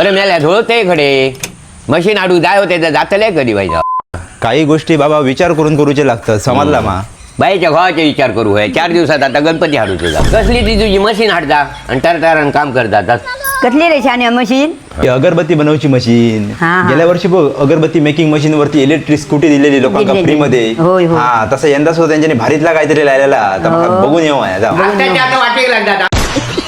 अरे मेल्या धुळते खडे मशीन आडू जाय होते तर जातले कधी बाईचा काही गोष्टी बाबा विचार करून करूचे लागतात समजला मा. बाईच्या भावाचे विचार करू होय 4 दिवसात आता गणपती हाडू तुझा कसली ती तुझी मशीन हाडता आणि तरतारण काम करतात कसली रे शाने मशीन? ही अगरबत्ती बनवची मशीन. हा, हा. गेल्या वर्षी बघ अगरबत्ती मेकिंग मशीन वरती इलेक्ट्रिक स्कूटी दिलेली लोकांना दिलेली. फ्री मध्ये. होय, होय. हा तसं यंदा सुद्धा त्यांच्यानी भारीतला काहीतरी लायलेला तर बघून येऊ आहे, जाऊ. आता वाटेक लागतात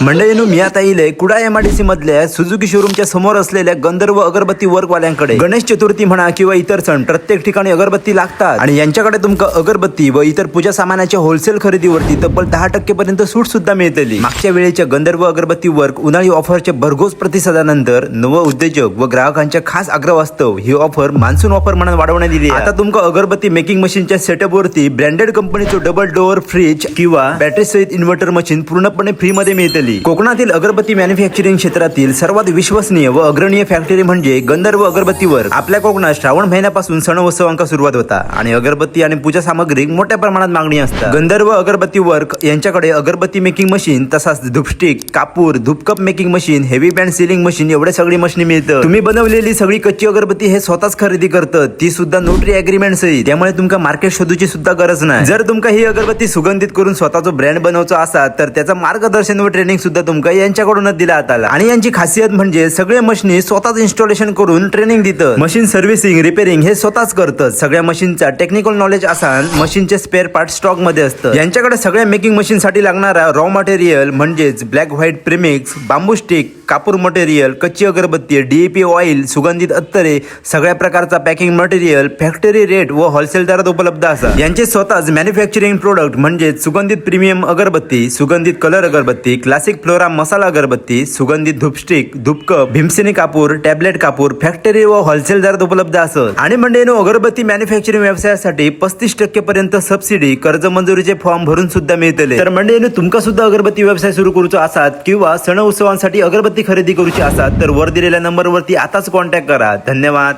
मंडळींनो मी आता येईल कुडा MIDC मधल्या सुझुकी शोरूमच्या समोर असलेल्या गंधर्व अगरबत्ती वर्कवाल्यांकडे. गणेश चतुर्थी म्हणा किंवा इतर सण प्रत्येक ठिकाणी अगरबत्ती लागतात आणि यांच्याकडे तुमका अगरबत्ती व इतर पूजा सामानाच्या होलसेल खरेदीवरती तब्बल 10% पर्यंत सूट सुद्धा मिळतली. मागच्या वेळेच्या गंधर्व अगरबत्ती वर्क उन्हाळी ऑफरच्या भरघोस प्रतिसादानंतर नव उद्योजक व ग्राहकांच्या खास आग्रहास्तव ही ऑफर मान्सून ऑफर म्हणून वाढवण्यात दिली. आता तुमका अगरबत्ती मेकिंग मशीनच्या सेटअप वरती ब्रँडेड कंपनीचं डबल डोअर फ्रीज किंवा बॅटरी सहित इन्व्हर्टर मशीन पूर्णपणे फ्री मध्ये मिळतली. कोकणातील अगरबत्ती मॅन्युफॅक्चरिंग क्षेत्रातील सर्वात विश्वसनीय व अग्रणीय फॅक्टरी म्हणजे गंधर्व अगरबत्ती वर्क. आपल्या कोकणात श्रावण महिन्यापासून सण उत्सवांका सुरुवात होता आणि अगरबत्ती आणि पूजा सामग्री मोठ्या प्रमाणात मागणी असतात. गंधर्व अगरबत्ती वर्क यांच्याकडे अगरबत्ती मेकिंग मशीन तसाच धूपस्टिक कापूर धूपकप making machine heavy band sealing machine एवढे सगळी मशीन मिळतं. तुम्ही बनवलेली सगळी कच्ची अगरबत्ती हे स्वतःच खरेदी करतात ती सुद्धा नोटरी अग्रीमेंट सहित. त्यामुळे तुमका मार्केट शोधूची सुद्धा गरज नाही. जर तुमका ही अगरबत्ती सुगंधित करून स्वतःचा ब्रँड बनवायचा असा तर त्याचं मार्गदर्शन व ट्रेनिंग सुद्धा तुमका यांच्याकडूनच दिला जाताला. आणि यांची खासियत म्हणजे सगळे मशीन स्वतःच इन्स्टॉलेशन करून ट्रेनिंग देतात. मशीन सर्व्हिसिंग रिपेअरिंग हे स्वतःच करतात. सगळ्या मशीनचा टेक्निकल नॉलेज असान मशीनचे स्पेअर पार्ट स्टॉक मध्ये असतात. यांच्याकडे सगळ्या मेकिंग मशीन साठी लागणारा रॉ मटेरियल म्हणजेच ब्लॅक व्हाईट प्रीमिक्स बांबू स्टिक कापूर मटेरियल कच्ची अगरबत्ती DAP ऑइल सुगंधित अत्तरे सगळ्या प्रकारचा पॅकिंग मटेरियल फॅक्टरी रेट व होलसेल दरात उपलब्ध असतात. यांचे स्वतःच मॅन्युफॅक्चरिंग प्रोडक्ट म्हणजे सुगंधित प्रीमियम अगरबत्ती सुगंधित कलर अगरबत्ती क्लासिक फ्लोरा मसाला अगरबत्ती सुगंधित धूपस्टिक धूपकप भीमसेनी कापूर टॅबलेट कापूर फॅक्टरी व होलसेल दरात उपलब्ध असत. आणि म्हणजे अगरबत्ती मॅन्युफॅक्चरिंग व्यवसायासाठी 35% पर्यंत सबसिडी कर्ज मंजुरीचे फॉर्म भरून सुद्धा मिळतले. तर म्हणजे तुमका सुद्धा अगरबत्ती व्यवसाय सुरू करूचो असात किंवा सण उत्सवांसाठी अगरबत्ती खरेदी करूची असात तर वर दिलेल्या नंबरवरती आताच कॉन्टॅक्ट करा. धन्यवाद.